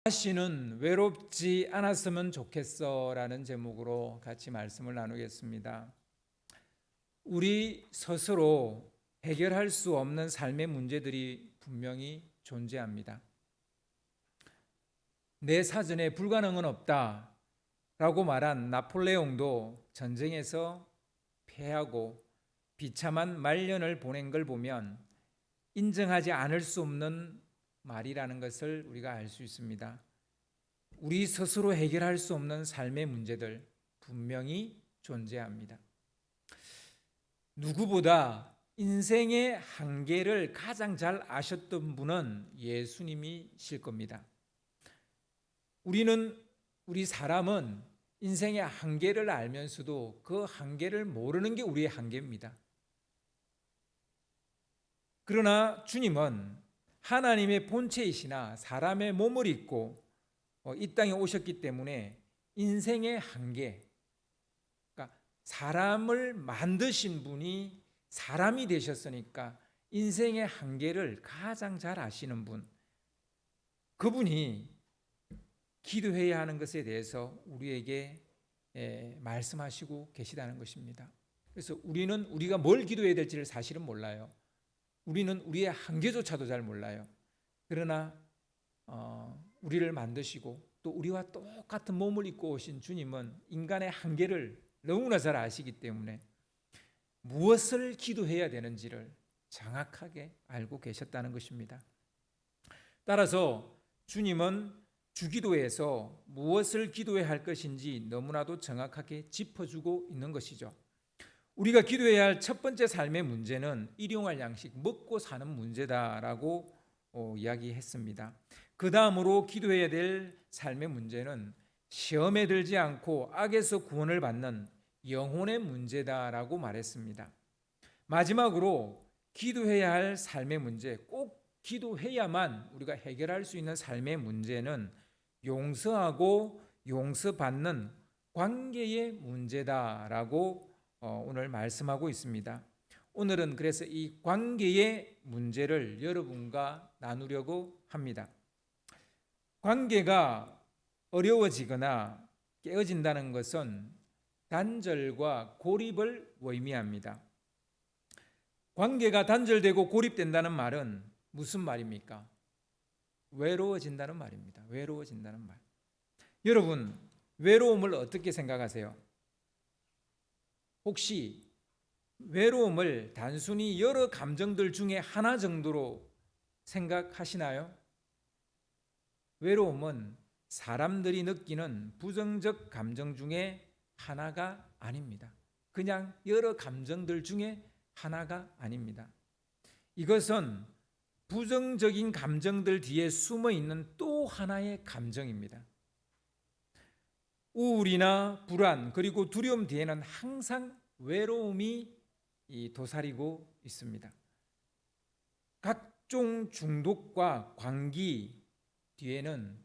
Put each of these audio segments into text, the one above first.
다시는 외롭지 않았으면 좋겠어 라는 제목으로 같이 말씀을 나누겠습니다. 우리 스스로 해결할 수 없는 삶의 문제들이 분명히 존재합니다. 내 사전에 불가능은 없다 라고 말한 나폴레옹도 전쟁에서 패하고 비참한 말년을 보낸 걸 보면 인정하지 않을 수 없는 말이라는 것을 우리가 알 수 있습니다. 우리 스스로 해결할 수 없는 삶의 문제들 분명히 존재합니다. 누구보다 인생의 한계를 가장 잘 아셨던 분은 예수님이실 겁니다. 우리 사람은 인생의 한계를 알면서도 그 한계를 모르는 게 우리의 한계입니다. 그러나 주님은 하나님의 본체이시나 사람의 몸을 입고 이 땅에 오셨기 때문에 인생의 한계, 그러니까 사람을 만드신 분이 사람이 되셨으니까 인생의 한계를 가장 잘 아시는 분, 그분이 기도해야 하는 것에 대해서 우리에게 말씀하시고 계시다는 것입니다. 그래서 우리가 뭘 기도해야 될지를 사실은 몰라요. 우리는 우리의 한계조차도 잘 몰라요. 그러나 우리를 만드시고 또 우리와 똑같은 몸을 입고 오신 주님은 인간의 한계를 너무나 잘 아시기 때문에 무엇을 기도해야 되는지를 정확하게 알고 계셨다는 것입니다. 따라서 주님은 주기도에서 무엇을 기도해야 할 것인지 너무나도 정확하게 짚어주고 있는 것이죠. 우리가 기도해야 할 첫 번째 삶의 문제는 일용할 양식, 먹고 사는 문제다라고 이야기했습니다. 그 다음으로 기도해야 될 삶의 문제는 시험에 들지 않고 악에서 구원을 받는 영혼의 문제다라고 말했습니다. 마지막으로 기도해야 할 삶의 문제, 꼭 기도해야만 우리가 해결할 수 있는 삶의 문제는 용서하고 용서받는 관계의 문제다라고 오늘 말씀하고 있습니다. 오늘은 그래서 이 관계의 문제를 여러분과 나누려고 합니다. 관계가 어려워지거나 깨어진다는 것은 단절과 고립을 의미합니다. 관계가 단절되고 고립된다는 말은 무슨 말입니까? 외로워진다는 말입니다. 외로워진다는 말. 여러분, 외로움을 어떻게 생각하세요? 혹시 외로움을 단순히 여러 감정들 중에 하나 정도로 생각하시나요? 외로움은 사람들이 느끼는 부정적 감정 중에 하나가 아닙니다. 그냥 여러 감정들 중에 하나가 아닙니다. 이것은 부정적인 감정들 뒤에 숨어 있는 또 하나의 감정입니다. 우울이나 불안 그리고 두려움 뒤에는 항상 외로움이 도사리고 있습니다. 각종 중독과 광기 뒤에는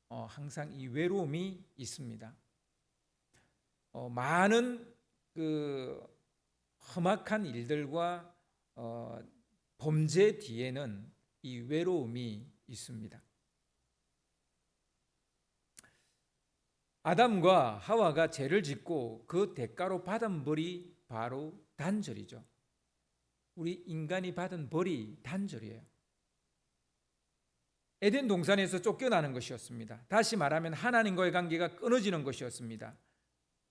항상 이 외로움이 있습니다. 많은 그 험악한 일들과 범죄 뒤에는 이 외로움이 있습니다. 아담과 하와가 죄를 짓고 그 대가로 받은 벌이 바로 단절이죠. 우리 인간이 받은 벌이 단절이에요. 에덴 동산에서 쫓겨나는 것이었습니다. 다시 말하면 하나님과의 관계가 끊어지는 것이었습니다.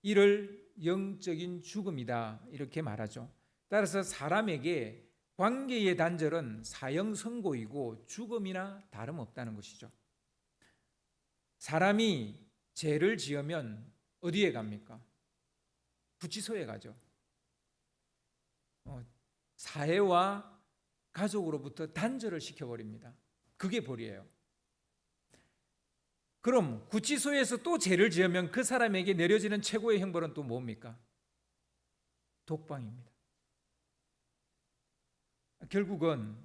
이를 영적인 죽음이다 이렇게 말하죠. 따라서 사람에게 관계의 단절은 사형 선고이고 죽음이나 다름없다는 것이죠. 사람이 죄를 지으면 어디에 갑니까? 구치소에 가죠. 사회와 가족으로부터 단절을 시켜버립니다. 그게 벌이에요. 그럼 구치소에서 또 죄를 지으면 그 사람에게 내려지는 최고의 형벌은 또 뭡니까? 독방입니다. 결국은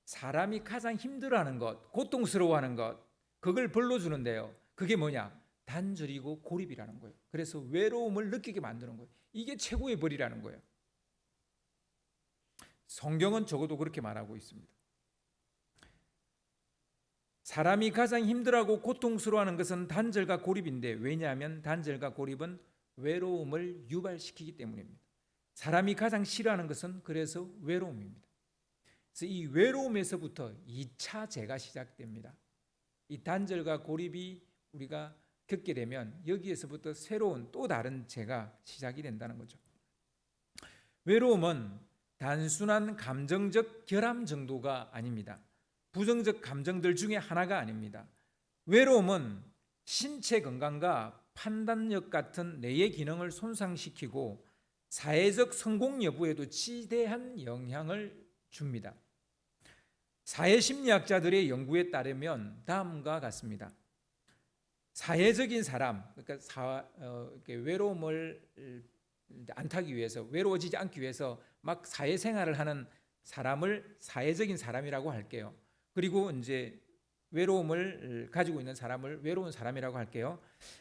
사람이 가장 힘들어하는 것, 고통스러워하는 것, 그걸 벌로 주는데요. 그게 뭐냐? 단절이고 고립이라는 거예요. 그래서 외로움을 느끼게 만드는 거예요. 이게 최고의 벌이라는 거예요. 성경은 적어도 그렇게 말하고 있습니다. 사람이 가장 힘들어하고 고통스러워하는 것은 단절과 고립인데, 왜냐하면 단절과 고립은 외로움을 유발시키기 때문입니다. 사람이 가장 싫어하는 것은 그래서 외로움입니다. 그래서 이 외로움에서부터 2차 죄가 시작됩니다. 이 단절과 고립이 우리가 겪게 되면 여기에서부터 새로운 또 다른 죄가 시작이 된다는 거죠. 외로움은 단순한 감정적 결함 정도가 아닙니다. 부정적 감정들 중에 하나가 아닙니다. 외로움은 신체 건강과 판단력 같은 뇌의 기능을 손상시키고 사회적 성공 여부에도 지대한 영향을 줍니다. 사회심리학자들의 연구에 따르면 다음과 같습니다. 사회적인 사람, 그러니까 외로움을 안 타기 위해서, 외로워지지 않기 위해서 막 사회생활을 하는 사람을 사회적인 사람이라고 할게요. 그리고 이제 외로움을 가지고 있는 사람을 외로운 사람이라고 할게요.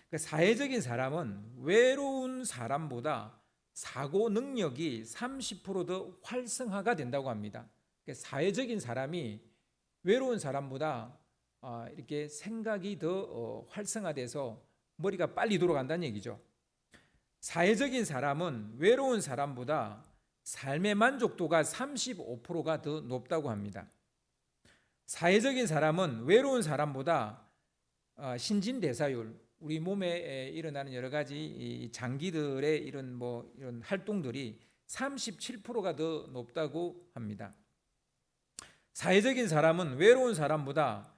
그러니까 사회적인 사람은 외로운 사람보다 사고 능력이 30%더 활성화가 된다고 합니다. 그러니까 사회적인 사람이 외로운 사람보다 이렇게 생각이 더 활성화돼서 머리가 빨리 돌아간다는 얘기죠. 사회적인 사람은 외로운 사람보다 삶의 만족도가 35%가 더 높다고 합니다. 사회적인 사람은 외로운 사람보다 신진대사율, 우리 몸에 일어나는 여러 가지 장기들의 이런 활동들이 37%가 더 높다고 합니다. 사회적인 사람은 외로운 사람보다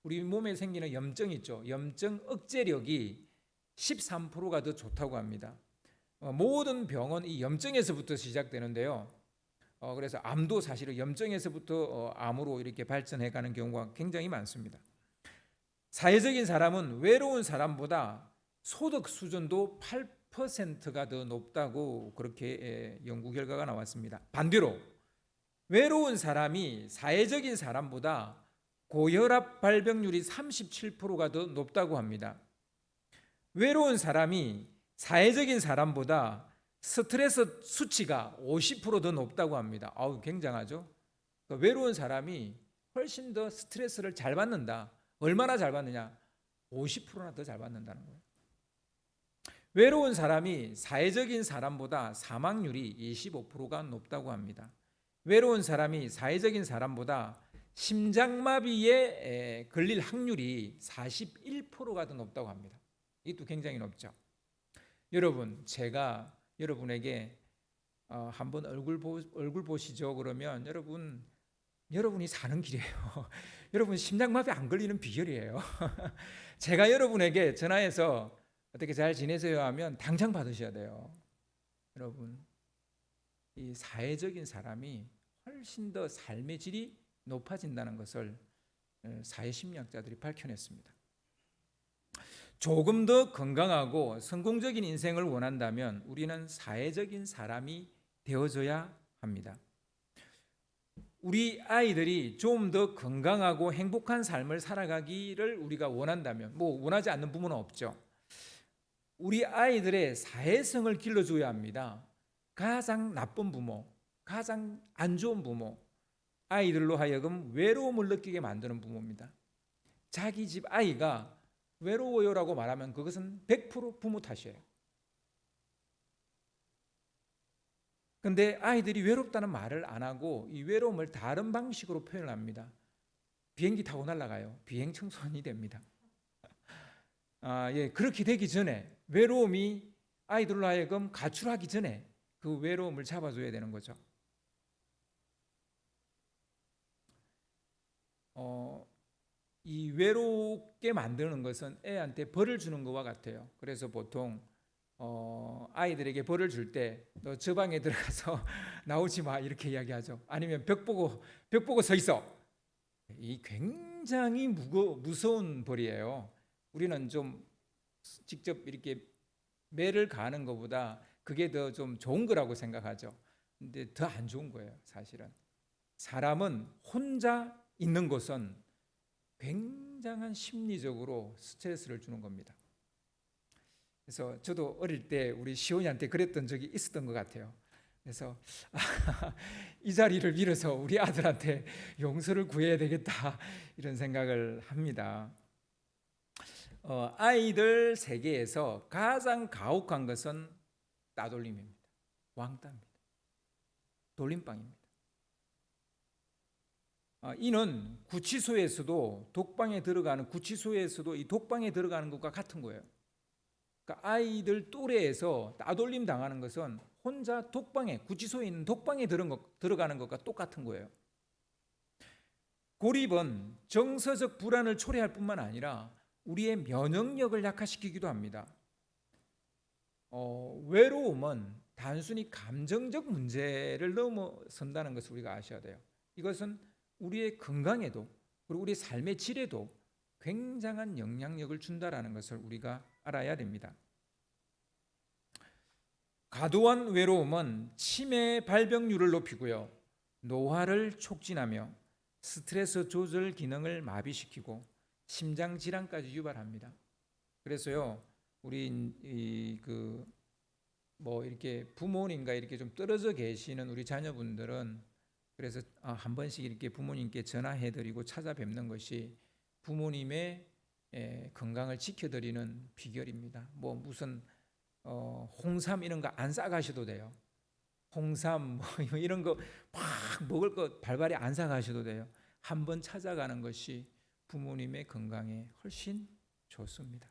우리 몸에 생기는 염증 있죠. 염증 억제력이 13%가 더 좋다고 합니다. 모든 병은 이 염증에서부터 시작되는데요. 그래서 암도 사실은 염증에서부터 암으로 이렇게 발전해가는 경우가 굉장히 많습니다. 사회적인 사람은 외로운 사람보다 소득 수준도 8%가 더 높다고 그렇게 연구 결과가 나왔습니다. 반대로 외로운 사람이 사회적인 사람보다 고혈압 발병률이 37%가 더 높다고 합니다. 외로운 사람이 사회적인 사람보다 스트레스 수치가 50%더 높다고 합니다. 굉장하죠? 그러니까 외로운 사람이 훨씬 더 스트레스를 잘 받는다. 얼마나 잘 받느냐? 50%나 더 잘 받는다는 거예요. 외로운 사람이 사회적인 사람보다 사망률이 25%가 높다고 합니다. 외로운 사람이 사회적인 사람보다 심장마비에 걸릴 확률이 41%가 더 높다고 합니다. 이것도 굉장히 높죠. 여러분, 제가 여러분에게 한번 얼굴 보시죠. 그러면 여러분이 사는 길이에요. 여러분 심장마비 안 걸리는 비결이에요. 제가 여러분에게 전화해서 어떻게 잘 지내세요 하면 당장 받으셔야 돼요. 여러분, 이 사회적인 사람이 훨씬 더 삶의 질이 높아진다는 것을 사회심리학자들이 밝혀냈습니다. 조금 더 건강하고 성공적인 인생을 원한다면 우리는 사회적인 사람이 되어줘야 합니다. 우리 아이들이 좀 더 건강하고 행복한 삶을 살아가기를 우리가 원한다면, 원하지 않는 부모는 없죠. 우리 아이들의 사회성을 길러줘야 합니다. 가장 나쁜 부모, 가장 안 좋은 부모, 아이들로 하여금 외로움을 느끼게 만드는 부모입니다. 자기 집 아이가 외로워요라고 말하면 그것은 100% 부모 탓이에요. 근데 아이들이 외롭다는 말을 안 하고 이 외로움을 다른 방식으로 표현을 합니다. 비행기 타고 날아가요. 비행 청소년이 됩니다. 그렇게 되기 전에, 외로움이 아이들로 하여금 가출하기 전에 그 외로움을 잡아줘야 되는 거죠. 이 외롭게 만드는 것은 애한테 벌을 주는 것과 같아요. 그래서 보통 아이들에게 벌을 줄 때 너 저 방에 들어가서 나오지 마 이렇게 이야기하죠. 아니면 벽 보고 서 있어. 이 굉장히 무서운 벌이에요. 우리는 좀 직접 이렇게 매를 가하는 것보다 그게 더 좀 좋은 거라고 생각하죠. 근데 더 안 좋은 거예요, 사실은. 사람은 혼자 있는 것은 굉장한 심리적으로 스트레스를 주는 겁니다. 그래서 저도 어릴 때 우리 시온이한테 그랬던 적이 있었던 것 같아요. 그래서 이 자리를 빌어서 우리 아들한테 용서를 구해야 되겠다 이런 생각을 합니다. 아이들 세계에서 가장 가혹한 것은 따돌림입니다. 왕따입니다. 돌림방입니다. 이는 구치소에서도 독방에 들어가는 구치소에서도 이 독방에 들어가는 것과 같은 거예요. 그러니까 아이들 또래에서 따돌림 당하는 것은 혼자 독방에 구치소에 있는 독방에 들어가는 것과 똑같은 거예요. 고립은 정서적 불안을 초래할 뿐만 아니라 우리의 면역력을 약화시키기도 합니다. 외로움은 단순히 감정적 문제를 넘어선다는 것을 우리가 아셔야 돼요. 이것은 우리의 건강에도 그리고 우리 삶의 질에도 굉장한 영향력을 준다는 것을 우리가 알아야 됩니다. 과도한 외로움은 치매 발병률을 높이고요, 노화를 촉진하며 스트레스 조절 기능을 마비시키고 심장 질환까지 유발합니다. 그래서요, 우리 이렇게 부모님과 이렇게 좀 떨어져 계시는 우리 자녀분들은 그래서 한 번씩 이렇게 부모님께 전화해드리고 찾아뵙는 것이 부모님의 건강을 지켜드리는 비결입니다. 뭐 무슨 홍삼 이런 거 안 싸가셔도 돼요. 홍삼 뭐 이런 거 막 먹을 거 발발이 안 사가셔도 돼요. 한번 찾아가는 것이 부모님의 건강에 훨씬 좋습니다.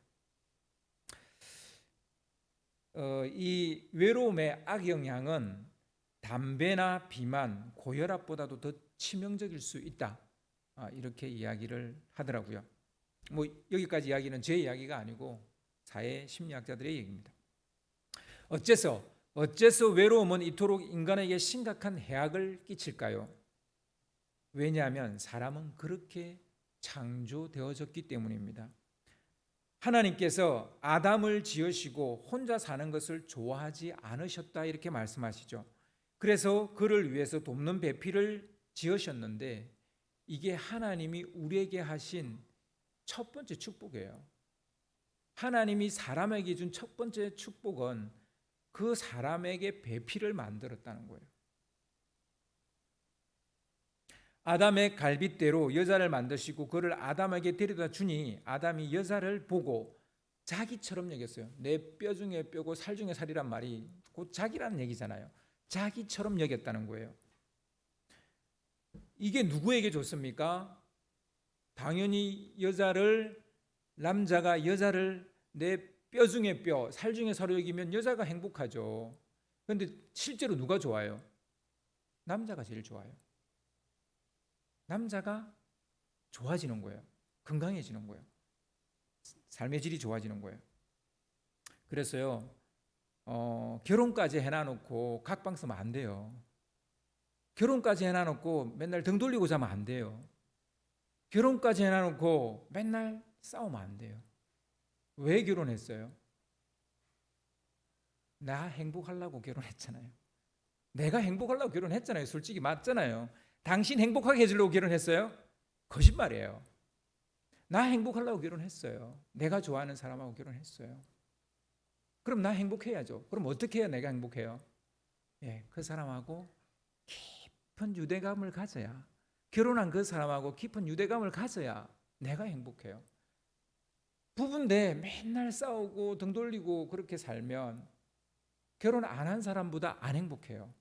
이 외로움의 악영향은 담배나 비만, 고혈압보다도 더 치명적일 수 있다. 이렇게 이야기를 하더라고요. 뭐 여기까지 이야기는 제 이야기가 아니고 사회 심리학자들의 얘기입니다. 어째서 외로움은 이토록 인간에게 심각한 해악을 끼칠까요? 왜냐하면 사람은 그렇게 창조되어졌기 때문입니다. 하나님께서 아담을 지으시고 혼자 사는 것을 좋아하지 않으셨다 이렇게 말씀하시죠. 그래서 그를 위해서 돕는 배필을 지으셨는데 이게 하나님이 우리에게 하신 첫 번째 축복이에요. 하나님이 사람에게 준 첫 번째 축복은 그 사람에게 배필을 만들었다는 거예요. 아담의 갈빗대로 여자를 만드시고 그를 아담에게 데려다 주니 아담이 여자를 보고 자기처럼 여겼어요. 내 뼈 중에 뼈고 살 중에 살이란 말이 곧 자기라는 얘기잖아요. 자기처럼 여겼다는 거예요. 이게 누구에게 좋습니까? 당연히 남자가 여자를 내 뼈 중에 뼈, 살 중에 살을 여기면 여자가 행복하죠. 그런데 실제로 누가 좋아요? 남자가 제일 좋아요. 남자가 좋아지는 거예요. 건강해지는 거예요. 삶의 질이 좋아지는 거예요. 그래서요, 결혼까지 해놔놓고 각방 쓰면 안 돼요. 결혼까지 해놔놓고 맨날 등 돌리고 자면 안 돼요. 결혼까지 해놔놓고 맨날 싸우면 안 돼요. 왜 결혼했어요? 나 행복하려고 결혼했잖아요. 내가 행복하려고 결혼했잖아요. 솔직히 맞잖아요. 당신 행복하게 해주려고 결혼했어요? 거짓말이에요. 나 행복하려고 결혼했어요. 내가 좋아하는 사람하고 결혼했어요. 그럼 나 행복해야죠. 그럼 어떻게 해야 내가 행복해요? 그 사람하고 깊은 유대감을 가져야, 결혼한 그 사람하고 깊은 유대감을 가져야 내가 행복해요. 부부인데 맨날 싸우고 등 돌리고 그렇게 살면 결혼 안 한 사람보다 안 행복해요.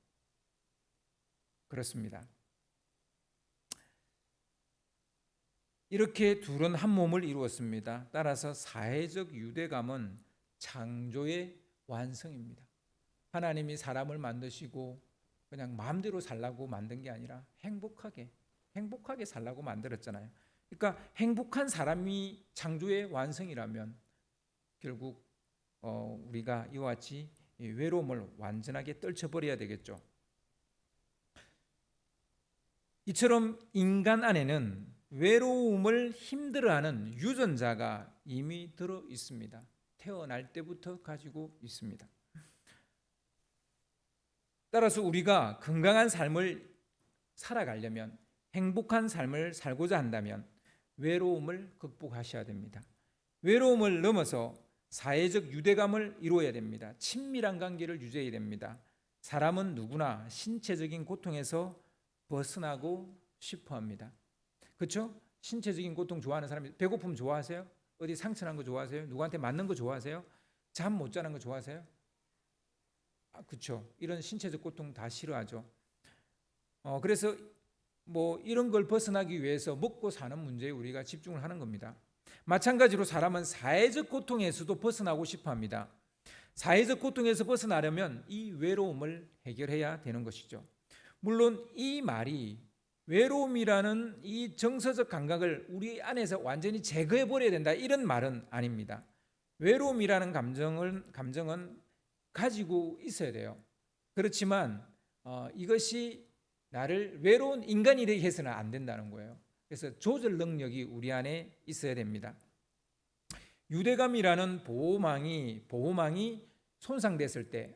그렇습니다. 이렇게 둘은 한 몸을 이루었습니다. 따라서 사회적 유대감은 창조의 완성입니다. 하나님이 사람을 만드시고 그냥 마음대로 살라고 만든 게 아니라 행복하게 살라고 만들었잖아요. 그러니까 행복한 사람이 창조의 완성이라면 결국 우리가 이와 같이 외로움을 완전하게 떨쳐버려야 되겠죠. 이처럼 인간 안에는 외로움을 힘들어하는 유전자가 이미 들어 있습니다. 태어날 때부터 가지고 있습니다. 따라서 우리가 건강한 삶을 살아가려면, 행복한 삶을 살고자 한다면 외로움을 극복하셔야 됩니다. 외로움을 넘어서 사회적 유대감을 이루어야 됩니다. 친밀한 관계를 유지해야 됩니다. 사람은 누구나 신체적인 고통에서 벗어나고 싶어 합니다. 그렇죠? 신체적인 고통 좋아하는 사람이, 배고픔 좋아하세요? 어디 상처난 거 좋아하세요? 누구한테 맞는 거 좋아하세요? 잠 못 자는 거 좋아하세요? 그렇죠. 이런 신체적 고통 다 싫어하죠. 그래서 뭐 이런 걸 벗어나기 위해서 먹고 사는 문제에 우리가 집중을 하는 겁니다. 마찬가지로 사람은 사회적 고통에서도 벗어나고 싶어 합니다. 사회적 고통에서 벗어나려면 이 외로움을 해결해야 되는 것이죠. 물론 이 말이 외로움이라는 이 정서적 감각을 우리 안에서 완전히 제거해 버려야 된다, 이런 말은 아닙니다. 외로움이라는 감정은 가지고 있어야 돼요. 그렇지만 이것이 나를 외로운 인간이 되게 해서는 안 된다는 거예요. 그래서 조절 능력이 우리 안에 있어야 됩니다. 유대감이라는 보호망이 손상됐을 때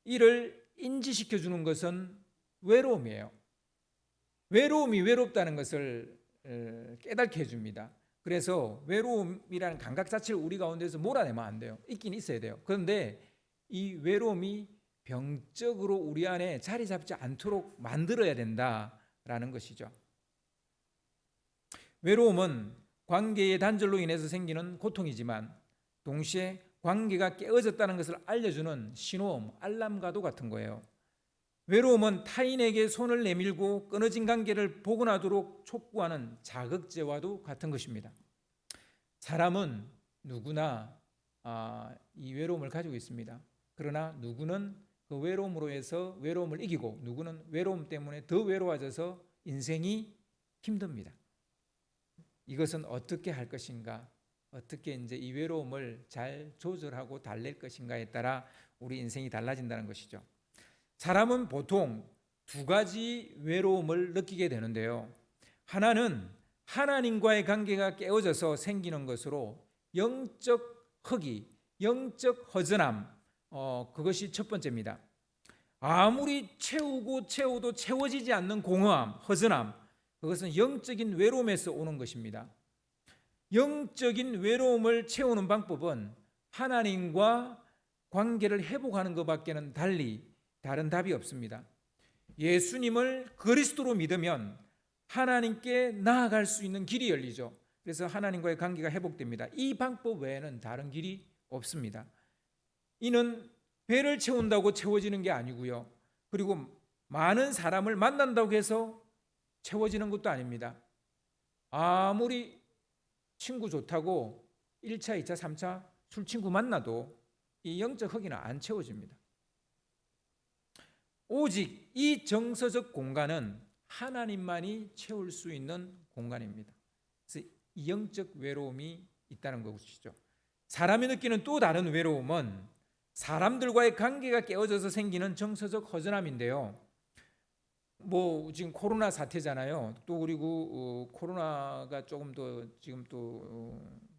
이를 인지시켜 주는 것은 외로움이에요. 외로움이 외롭다는 것을 깨닫게 해줍니다. 그래서 외로움이라는 감각 자체를 우리 가운데서 몰아내면 안 돼요. 있긴 있어야 돼요. 그런데 이 외로움이 병적으로 우리 안에 자리 잡지 않도록 만들어야 된다라는 것이죠. 외로움은 관계의 단절로 인해서 생기는 고통이지만 동시에 관계가 깨어졌다는 것을 알려주는 신호음, 알람과도 같은 거예요. 외로움은 타인에게 손을 내밀고 끊어진 관계를 복원하도록 촉구하는 자극제와도 같은 것입니다. 사람은 누구나 이 외로움을 가지고 있습니다. 그러나 누구는 그 외로움으로 해서 외로움을 이기고, 누구는 외로움 때문에 더 외로워져서 인생이 힘듭니다. 이것은 어떻게 할 것인가, 어떻게 이제 이 외로움을 잘 조절하고 달랠 것인가에 따라 우리 인생이 달라진다는 것이죠. 사람은 보통 두 가지 외로움을 느끼게 되는데요. 하나는 하나님과의 관계가 깨어져서 생기는 것으로 영적 허기, 영적 허전함, 그것이 첫 번째입니다. 아무리 채워도 채워지지 않는 공허함, 허전함, 그것은 영적인 외로움에서 오는 것입니다. 영적인 외로움을 채우는 방법은 하나님과 관계를 회복하는 것밖에는 다른 답이 없습니다. 예수님을 그리스도로 믿으면 하나님께 나아갈 수 있는 길이 열리죠. 그래서 하나님과의 관계가 회복됩니다. 이 방법 외에는 다른 길이 없습니다. 이는 배를 채운다고 채워지는 게 아니고요. 그리고 많은 사람을 만난다고 해서 채워지는 것도 아닙니다. 아무리 친구 좋다고 1차, 2차, 3차 술 친구 만나도 이 영적 허기는 안 채워집니다. 오직 이 정서적 공간은 하나님만이 채울 수 있는 공간입니다. 그래서 이 영적 외로움이 있다는 것이죠. 사람이 느끼는 또 다른 외로움은 사람들과의 관계가 깨어져서 생기는 정서적 허전함인데요. 뭐 지금 코로나 사태잖아요. 또 그리고 코로나가 조금 더 지금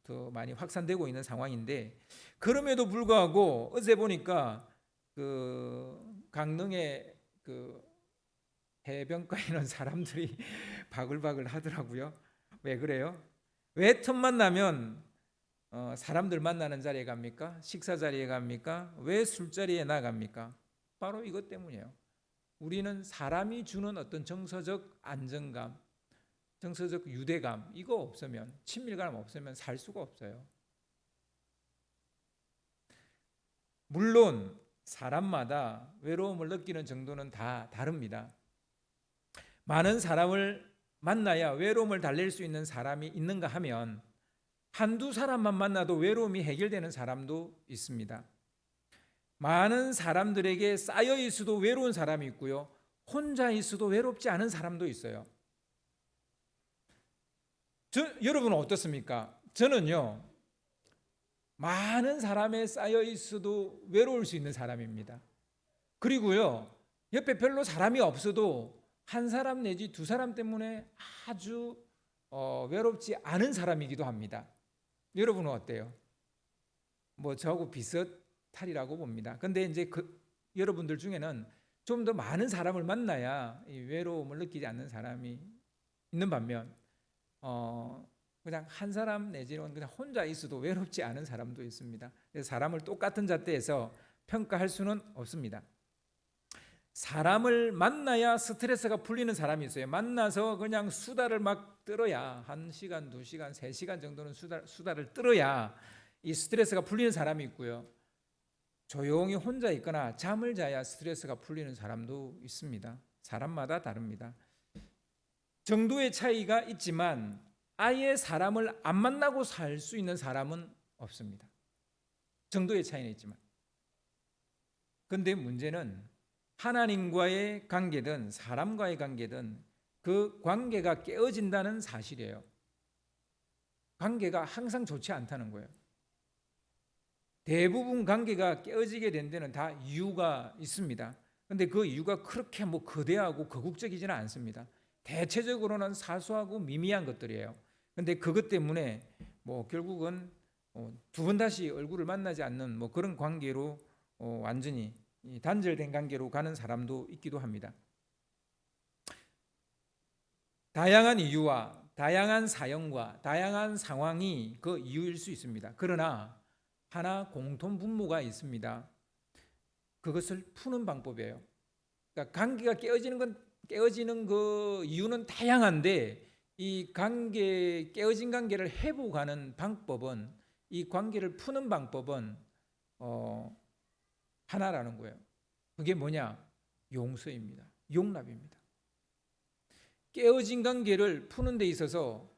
더 많이 확산되고 있는 상황인데, 그럼에도 불구하고 어제 보니까 그 강릉의 그 해변가에 있는 사람들이 바글바글 하더라고요. 왜 그래요? 왜 틈만 나면 사람들 만나는 자리에 갑니까? 식사 자리에 갑니까? 왜 술자리에 나갑니까? 바로 이것 때문이에요. 우리는 사람이 주는 어떤 정서적 안정감, 정서적 유대감, 이거 없으면, 친밀감 없으면 살 수가 없어요. 물론 사람마다 외로움을 느끼는 정도는 다 다릅니다. 많은 사람을 만나야 외로움을 달랠 수 있는 사람이 있는가 하면 한두 사람만 만나도 외로움이 해결되는 사람도 있습니다. 많은 사람들에게 쌓여 있어도 외로운 사람이 있고요. 혼자 있어도 외롭지 않은 사람도 있어요. 여러분은 어떻습니까? 저는요, 많은 사람에 쌓여 있어도 외로울 수 있는 사람입니다. 그리고요, 옆에 별로 사람이 없어도 한 사람 내지 두 사람 때문에 아주 외롭지 않은 사람이기도 합니다. 여러분은 어때요? 뭐 저하고 비슷하리라고 봅니다. 근데 이제 여러분들 중에는 좀 더 많은 사람을 만나야 이 외로움을 느끼지 않는 사람이 있는 반면 그냥 한 사람 내지는 그냥 혼자 있어도 외롭지 않은 사람도 있습니다. 그래서 사람을 똑같은 잣대에서 평가할 수는 없습니다. 사람을 만나야 스트레스가 풀리는 사람이 있어요. 만나서 그냥 수다를 막 떨어야 1시간, 2시간, 3시간 정도는 수다를 떨어야 이 스트레스가 풀리는 사람이 있고요. 조용히 혼자 있거나 잠을 자야 스트레스가 풀리는 사람도 있습니다. 사람마다 다릅니다. 정도의 차이가 있지만 아예 사람을 안 만나고 살 수 있는 사람은 없습니다. 정도의 차이는 있지만. 그런데 문제는 하나님과의 관계든 사람과의 관계든 그 관계가 깨어진다는 사실이에요. 관계가 항상 좋지 않다는 거예요. 대부분 관계가 깨어지게 된 데는 다 이유가 있습니다. 그런데 그 이유가 그렇게 거대하고 거국적이지는 않습니다. 대체적으로는 사소하고 미미한 것들이에요. 그런데 그것 때문에 결국은 두 번 다시 얼굴을 만나지 않는 그런 관계로 완전히 단절된 관계로 가는 사람도 있기도 합니다. 다양한 이유와 다양한 사연과 다양한 상황이 그 이유일 수 있습니다. 그러나 하나 공통 분모가 있습니다. 그것을 푸는 방법이에요. 그러니까 관계가 깨어지는 그 이유는 다양한데 이 깨어진 관계를 회복하는 방법은, 이 관계를 푸는 방법은 하나라는 거예요. 그게 뭐냐? 용서입니다. 용납입니다. 깨어진 관계를 푸는 데 있어서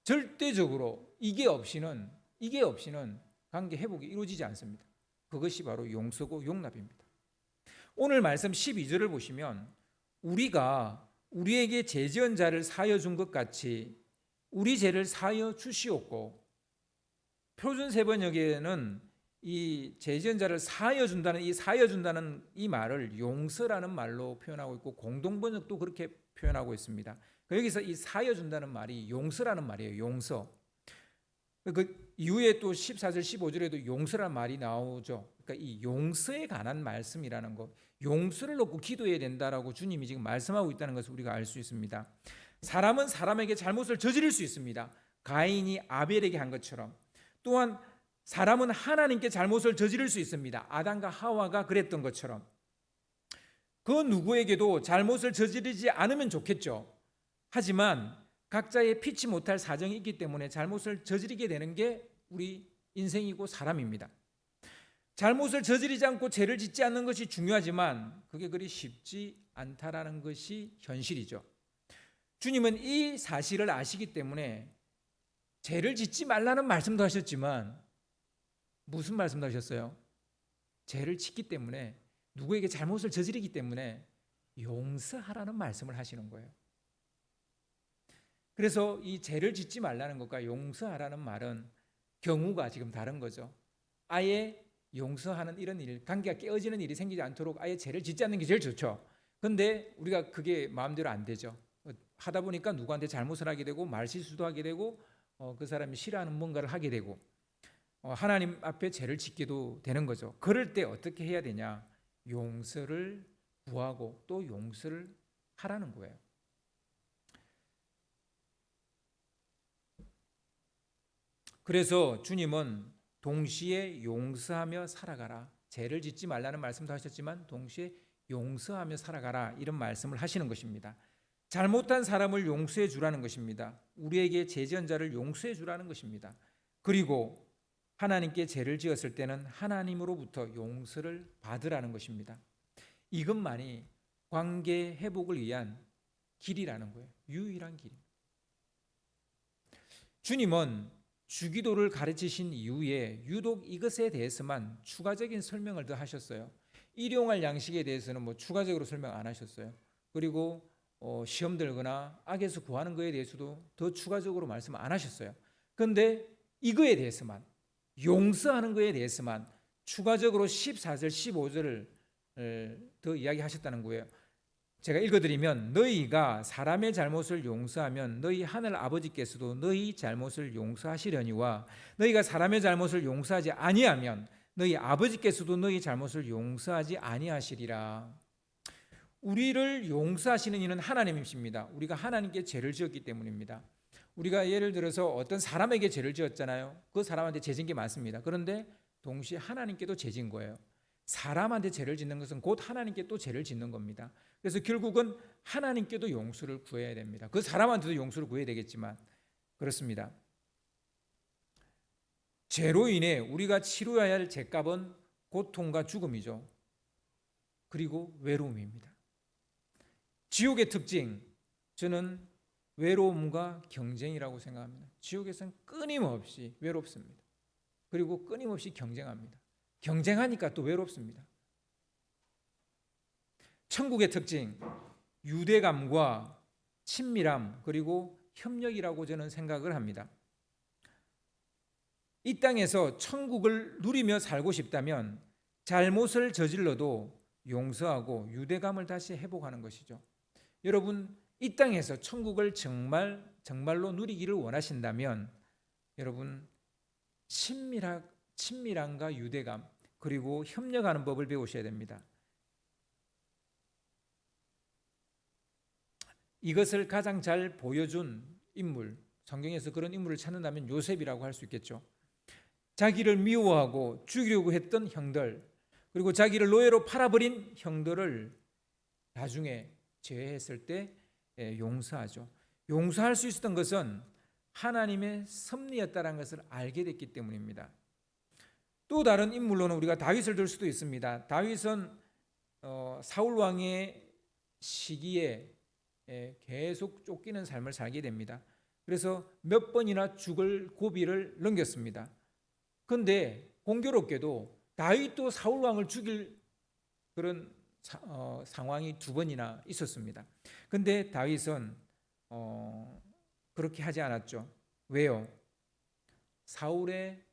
절대적으로 이게 없이는 관계 회복이 이루어지지 않습니다. 그것이 바로 용서고 용납입니다. 오늘 말씀 12절을 보시면 우리가 우리에게 죄 지은 자를 사하여 준 것 같이 우리 죄를 사하여 주시옵고, 표준세번역에는 이 죄 지은 자를 사하여 준다는 이 말을 용서라는 말로 표현하고 있고 공동번역도 그렇게 표현하고 있습니다. 여기서 이 사하여 준다는 말이 용서라는 말이에요. 용서. 그 이후에 또 14절 15절에도 용서라는 말이 나오죠. 그러니까 이 용서에 관한 말씀이라는 것, 용서를 놓고 기도해야 된다라고 주님이 지금 말씀하고 있다는 것을 우리가 알 수 있습니다. 사람은 사람에게 잘못을 저지를 수 있습니다. 가인이 아벨에게 한 것처럼. 또한 사람은 하나님께 잘못을 저지를 수 있습니다. 아담과 하와가 그랬던 것처럼. 그 누구에게도 잘못을 저지르지 않으면 좋겠죠. 하지만 각자의 피치 못할 사정이 있기 때문에 잘못을 저지르게 되는 게 우리 인생이고 사람입니다. 잘못을 저지르지 않고 죄를 짓지 않는 것이 중요하지만 그게 그리 쉽지 않다라는 것이 현실이죠. 주님은 이 사실을 아시기 때문에 죄를 짓지 말라는 말씀도 하셨지만 무슨 말씀도 하셨어요? 죄를 짓기 때문에, 누구에게 잘못을 저지르기 때문에 용서하라는 말씀을 하시는 거예요. 그래서 이 죄를 짓지 말라는 것과 용서하라는 말은 경우가 지금 다른 거죠. 아예 용서하는 이런 일, 관계가 깨어지는 일이 생기지 않도록 아예 죄를 짓지 않는 게 제일 좋죠. 그런데 우리가 그게 마음대로 안 되죠. 하다 보니까 누구한테 잘못을 하게 되고 말실수도 하게 되고 그 사람이 싫어하는 뭔가를 하게 되고 하나님 앞에 죄를 짓기도 되는 거죠. 그럴 때 어떻게 해야 되냐? 용서를 구하고 또 용서를 하라는 거예요. 그래서 주님은 동시에 용서하며 살아가라. 죄를 짓지 말라는 말씀도 하셨지만 동시에 용서하며 살아가라, 이런 말씀을 하시는 것입니다. 잘못한 사람을 용서해 주라는 것입니다. 우리에게 죄 지은 자를 용서해 주라는 것입니다. 그리고 하나님께 죄를 지었을 때는 하나님으로부터 용서를 받으라는 것입니다. 이것만이 관계 회복을 위한 길이라는 거예요. 유일한 길. 주님은 주기도를 가르치신 이후에 유독 이것에 대해서만 추가적인 설명을 더 하셨어요. 일용할 양식에 대해서는 추가적으로 설명 안 하셨어요. 그리고 시험 들거나 악에서 구하는 것에 대해서도 더 추가적으로 말씀 안 하셨어요. 그런데 이거에 대해서만, 용서하는 것에 대해서만 추가적으로 14절 15절을 더 이야기하셨다는 거예요. 제가 읽어드리면, 너희가 사람의 잘못을 용서하면 너희 하늘 아버지께서도 너희 잘못을 용서하시려니와 너희가 사람의 잘못을 용서하지 아니하면 너희 아버지께서도 너희 잘못을 용서하지 아니하시리라. 우리를 용서하시는 이는 하나님이십니다. 우리가 하나님께 죄를 지었기 때문입니다. 우리가 예를 들어서 어떤 사람에게 죄를 지었잖아요. 그 사람한테 죄진 게 많습니다. 그런데 동시에 하나님께도 죄진 거예요. 사람한테 죄를 짓는 것은 곧 하나님께 또 죄를 짓는 겁니다. 그래서 결국은 하나님께도 용서를 구해야 됩니다. 그 사람한테도 용서를 구해야 되겠지만 그렇습니다. 죄로 인해 우리가 치료해야 할 죄값은 고통과 죽음이죠. 그리고 외로움입니다. 지옥의 특징, 저는 외로움과 경쟁이라고 생각합니다. 지옥에서는 끊임없이 외롭습니다. 그리고 끊임없이 경쟁합니다. 경쟁하니까 또 외롭습니다. 천국의 특징, 유대감과 친밀함 그리고 협력이라고 저는 생각을 합니다. 이 땅에서 천국을 누리며 살고 싶다면 잘못을 저질러도 용서하고 유대감을 다시 회복하는 것이죠. 여러분, 이 땅에서 천국을 정말로 누리기를 원하신다면 여러분 친밀함과 유대감 그리고 협력하는 법을 배우셔야 됩니다. 이것을 가장 잘 보여준 인물, 성경에서 그런 인물을 찾는다면 요셉이라고 할 수 있겠죠. 자기를 미워하고 죽이려고 했던 형들, 그리고 자기를 노예로 팔아버린 형들을 나중에 제외했을 때 용서하죠. 용서할 수 있었던 것은 하나님의 섭리였다는 것을 알게 됐기 때문입니다. 또 다른 인물로는 우리가 다윗을 들 수도 있습니다. 다윗은 사울 왕의 시기에 계속 쫓기는 삶을 살게 됩니다. 그래서 몇 번이나 죽을 고비를 넘겼습니다. 그런데 공교롭게도 다윗도 사울 왕을 죽일 그런 상황이 두 번이나 있었습니다. 그런데 다윗은 그렇게 하지 않았죠. 왜요? 사울의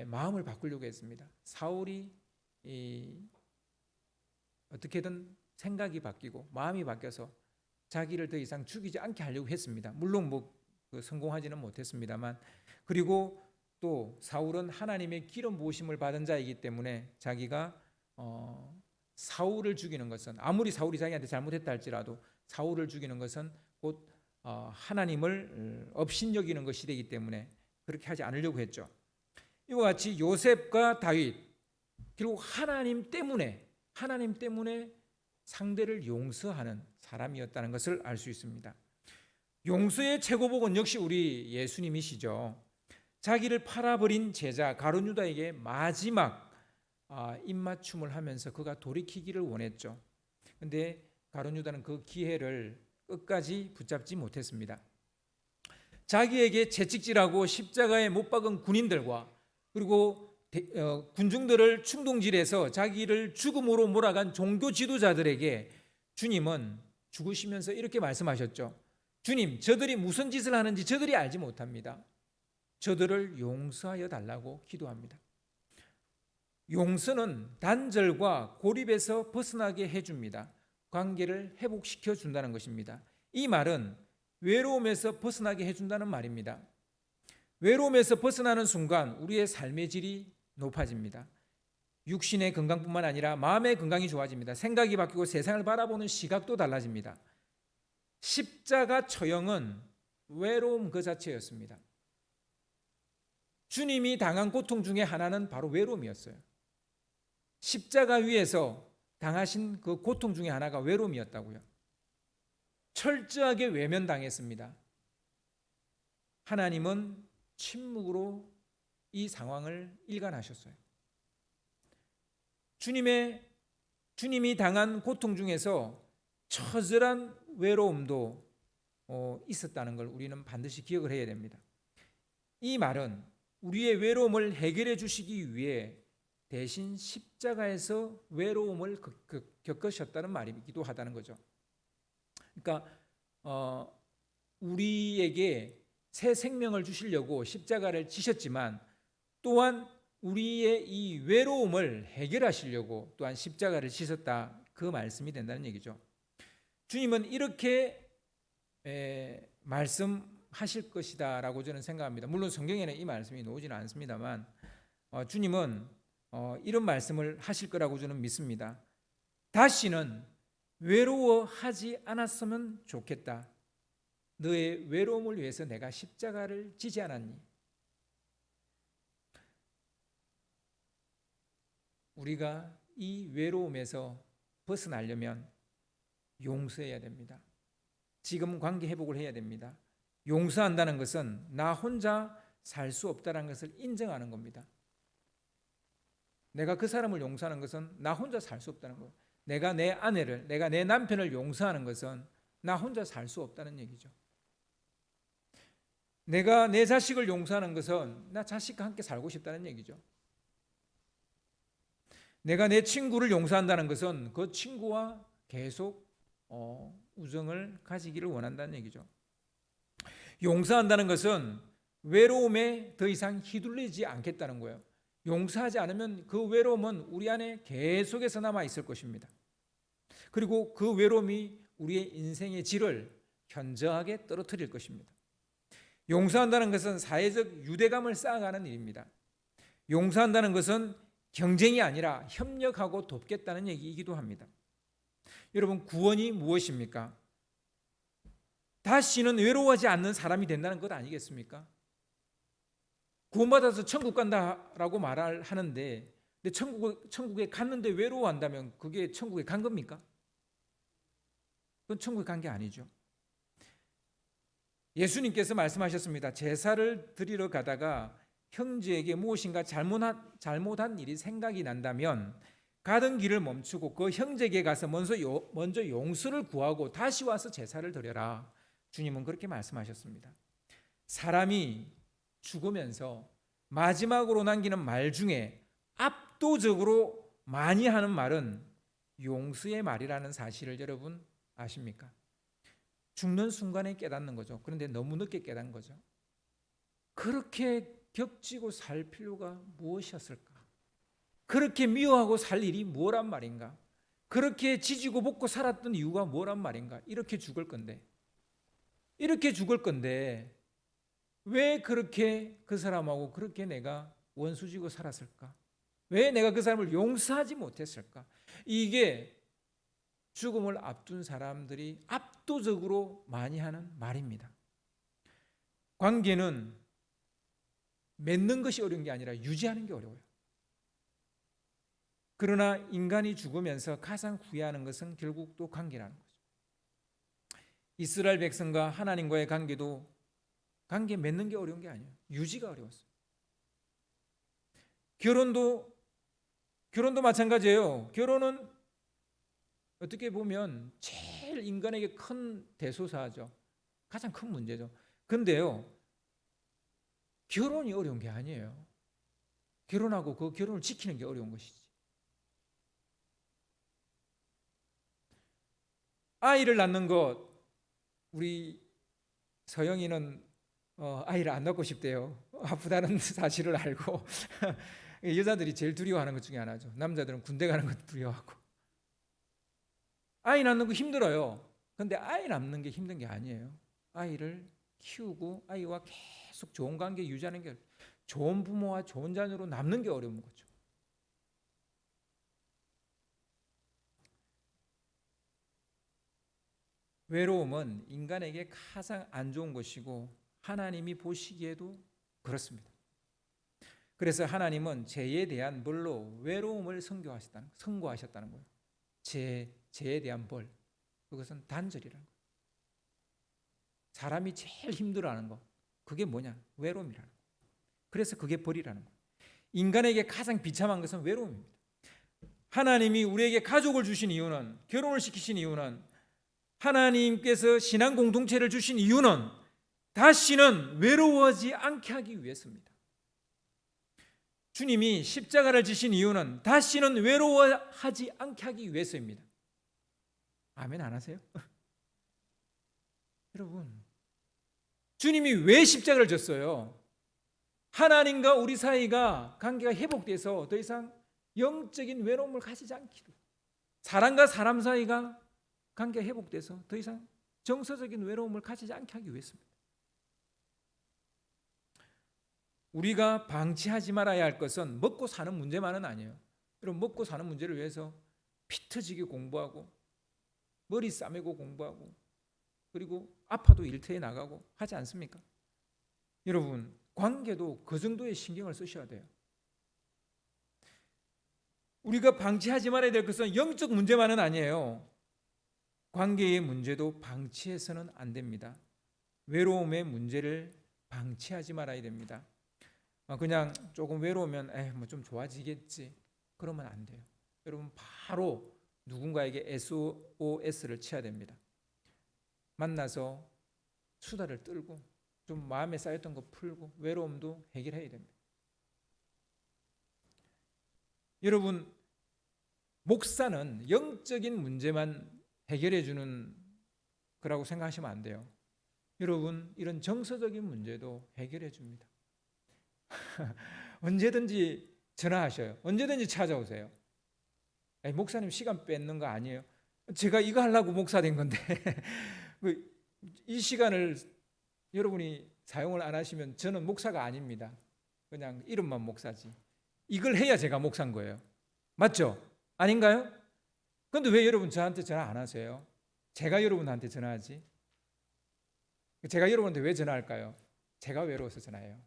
마음을 바꾸려고 했습니다. 사울이 어떻게든 생각이 바뀌고 마음이 바뀌어서 자기를 더 이상 죽이지 않게 하려고 했습니다. 물론 성공하지는 못했습니다만, 그리고 또 사울은 하나님의 기름 부으심을 받은 자이기 때문에 자기가 사울을 죽이는 것은, 아무리 사울이 자기한테 잘못했다 할지라도 사울을 죽이는 것은 곧 하나님을 업신여기는 것이 되기 때문에 그렇게 하지 않으려고 했죠. 이와 같이 요셉과 다윗, 결국 하나님 때문에 상대를 용서하는 사람이었다는 것을 알 수 있습니다. 용서의 최고복은 역시 우리 예수님이시죠. 자기를 팔아버린 제자 가룟 유다에게 마지막 입맞춤을 하면서 그가 돌이키기를 원했죠. 그런데 가룟 유다는 그 기회를 끝까지 붙잡지 못했습니다. 자기에게 채찍질하고 십자가에 못 박은 군인들과 그리고 군중들을 충동질해서 자기를 죽음으로 몰아간 종교 지도자들에게 주님은 죽으시면서 이렇게 말씀하셨죠. 주님, 저들이 무슨 짓을 하는지 저들이 알지 못합니다. 저들을 용서하여 달라고 기도합니다. 용서는 단절과 고립에서 벗어나게 해줍니다. 관계를 회복시켜 준다는 것입니다. 이 말은 외로움에서 벗어나게 해준다는 말입니다. 외로움에서 벗어나는 순간 우리의 삶의 질이 높아집니다. 육신의 건강뿐만 아니라 마음의 건강이 좋아집니다. 생각이 바뀌고 세상을 바라보는 시각도 달라집니다. 십자가 처형은 외로움 그 자체였습니다. 주님이 당한 고통 중에 하나는 바로 외로움이었어요. 십자가 위에서 당하신 그 고통 중에 하나가 외로움이었다고요. 철저하게 외면당했습니다. 하나님은 침묵으로 이 상황을 일관하셨어요. 주님이 당한 고통 중에서 처절한 외로움도 있었다는 걸 우리는 반드시 기억을 해야 됩니다. 이 말은 우리의 외로움을 해결해 주시기 위해 대신 십자가에서 외로움을 겪으셨다는 말이기도 하다는 거죠. 그러니까 우리에게 새 생명을 주시려고 십자가를 지셨지만 또한 우리의 이 외로움을 해결하시려고 또한 십자가를 지셨다, 그 말씀이 된다는 얘기죠. 주님은 이렇게 말씀하실 것이다 라고 저는 생각합니다. 물론 성경에는 이 말씀이 나오지는 않습니다만 주님은 이런 말씀을 하실 거라고 저는 믿습니다. 다시는 외로워하지 않았으면 좋겠다. 너의 외로움을 위해서 내가 십자가를 지지 않았니? 우리가 이 외로움에서 벗어나려면 용서해야 됩니다. 지금 관계 회복을 해야 됩니다. 용서한다는 것은 나 혼자 살 수 없다는 것을 인정하는 겁니다. 내가 그 사람을 용서하는 것은 나 혼자 살 수 없다는 거예요. 내가 내 아내를, 내가 내 남편을 용서하는 것은 나 혼자 살 수 없다는 얘기죠. 내가 내 자식을 용서하는 것은 나 자식과 함께 살고 싶다는 얘기죠. 내가 내 친구를 용서한다는 것은 그 친구와 계속 우정을 가지기를 원한다는 얘기죠. 용서한다는 것은 외로움에 더 이상 휘둘리지 않겠다는 거예요. 용서하지 않으면 그 외로움은 우리 안에 계속해서 남아 있을 것입니다. 그리고 그 외로움이 우리의 인생의 질을 현저하게 떨어뜨릴 것입니다. 용서한다는 것은 사회적 유대감을 쌓아가는 일입니다. 용서한다는 것은 경쟁이 아니라 협력하고 돕겠다는 얘기이기도 합니다. 여러분, 구원이 무엇입니까? 다시는 외로워하지 않는 사람이 된다는 것 아니겠습니까? 구원받아서 천국 간다라고 말을 하는데, 근데 천국에 갔는데 외로워한다면 그게 천국에 간 겁니까? 그건 천국에 간 게 아니죠. 예수님께서 말씀하셨습니다. 제사를 드리러 가다가 형제에게 무엇인가 잘못한 일이 생각이 난다면 가던 길을 멈추고 그 형제에게 가서 먼저 용서를 구하고 다시 와서 제사를 드려라. 주님은 그렇게 말씀하셨습니다. 사람이 죽으면서 마지막으로 남기는 말 중에 압도적으로 많이 하는 말은 용서의 말이라는 사실을 여러분 아십니까? 죽는 순간에 깨닫는 거죠. 그런데 너무 늦게 깨닫는 거죠. 그렇게 격지고 살 필요가 무엇이었을까? 그렇게 미워하고 살 일이 뭐란 말인가? 그렇게 지지고 볶고 살았던 이유가 뭐란 말인가? 이렇게 죽을 건데 왜 그렇게 그 사람하고 그렇게 내가 원수지고 살았을까? 왜 내가 그 사람을 용서하지 못했을까? 이게 죽음을 앞둔 사람들이 압도적으로 많이 하는 말입니다. 관계는 맺는 것이 어려운 게 아니라 유지하는 게 어려워요. 그러나 인간이 죽으면서 가장 후회하는 것은 결국 또 관계라는 거죠. 이스라엘 백성과 하나님과의 관계도 관계 맺는 게 어려운 게 아니에요. 유지가 어려웠어요. 결혼도 마찬가지예요. 결혼은 어떻게 보면 제일 인간에게 큰 대소사죠. 가장 큰 문제죠. 근데요, 결혼이 어려운 게 아니에요. 결혼하고 그 결혼을 지키는 게 어려운 것이지. 아이를 낳는 것, 우리 서영이는 아이를 안 낳고 싶대요. 아프다는 사실을 알고 여자들이 제일 두려워하는 것 중에 하나죠. 남자들은 군대 가는 것 두려워하고. 아이 낳는 거 힘들어요. 그런데 아이 낳는 게 힘든 게 아니에요. 아이를 키우고 아이와 계속 좋은 관계 유지하는 게, 좋은 부모와 좋은 자녀로 남는 게 어려운 거죠. 외로움은 인간에게 가장 안 좋은 것이고 하나님이 보시기에도 그렇습니다. 그래서 하나님은 죄에 대한 벌로 외로움을 선고하셨다는 거예요. 죄에 대한 벌, 그것은 단절이라는 거예요. 사람이 제일 힘들어하는 거, 그게 뭐냐? 외로움이라는 거예요. 그래서 그게 벌이라는 거예요. 인간에게 가장 비참한 것은 외로움입니다. 하나님이 우리에게 가족을 주신 이유는, 결혼을 시키신 이유는, 하나님께서 신앙 공동체를 주신 이유는 다시는 외로워하지 않게 하기 위해서입니다. 주님이 십자가를 지신 이유는 다시는 외로워하지 않게 하기 위해서입니다. 아멘 안 하세요? 여러분, 주님이 왜 십자가를 졌어요? 하나님과 우리 사이가 관계가 회복돼서 더 이상 영적인 외로움을 가지지 않기도, 사람과 사람 사이가 관계가 회복돼서 더 이상 정서적인 외로움을 가지지 않게 하기 위해서입니다. 우리가 방치하지 말아야 할 것은 먹고 사는 문제만은 아니에요. 여러분, 먹고 사는 문제를 위해서 피 터지게 공부하고 머리 싸매고 공부하고 그리고 아파도 일터에 나가고 하지 않습니까? 여러분, 관계도 그 정도의 신경을 쓰셔야 돼요. 우리가 방치하지 말아야 될 것은 영적 문제만은 아니에요. 관계의 문제도 방치해서는 안 됩니다. 외로움의 문제를 방치하지 말아야 됩니다. 그냥 조금 외로우면 뭐 좀 좋아지겠지. 그러면 안 돼요. 여러분 바로 누군가에게 SOS를 쳐야 됩니다. 만나서 수다를 떨고 좀 마음에 쌓였던 거 풀고 외로움도 해결해야 됩니다. 여러분 목사는 영적인 문제만 해결해 주는 거라고 생각하시면 안 돼요. 여러분 이런 정서적인 문제도 해결해 줍니다. 언제든지 전화하셔요. 언제든지 찾아오세요. 목사님 시간 뺏는 거 아니에요? 제가 이거 하려고 목사 된 건데 이 시간을 여러분이 사용을 안 하시면 저는 목사가 아닙니다. 그냥 이름만 목사지. 이걸 해야 제가 목사인 거예요. 맞죠? 아닌가요? 그런데 왜 여러분 저한테 전화 안 하세요? 제가 여러분한테 전화하지. 제가 여러분한테 왜 전화할까요? 제가 외로워서 전화해요.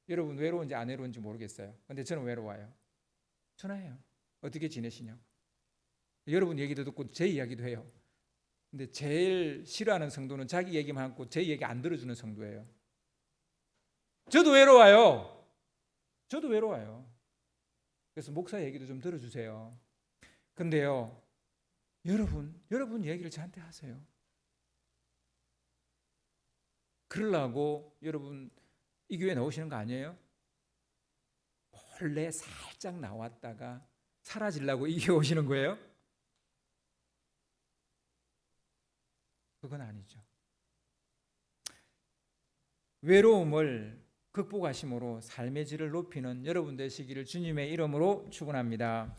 여러분 외로운지 안 외로운지 모르겠어요. 근데 저는 외로워요. 전화해요. 어떻게 지내시냐고. 여러분 얘기도 듣고 제 이야기도 해요. 근데 제일 싫어하는 성도는 자기 얘기만 하고 제 얘기 안 들어주는 성도예요. 저도 외로워요. 저도 외로워요. 그래서 목사 얘기도 좀 들어주세요. 근데요, 여러분 얘기를 저한테 하세요. 그러려고 여러분 이 교회 나오시는 거 아니에요? 원래 살짝 나왔다가 사라지려고 이 교회 오시는 거예요? 그건 아니죠. 외로움을 극복하심으로 삶의 질을 높이는 여러분 되시기를 주님의 이름으로 축원합니다.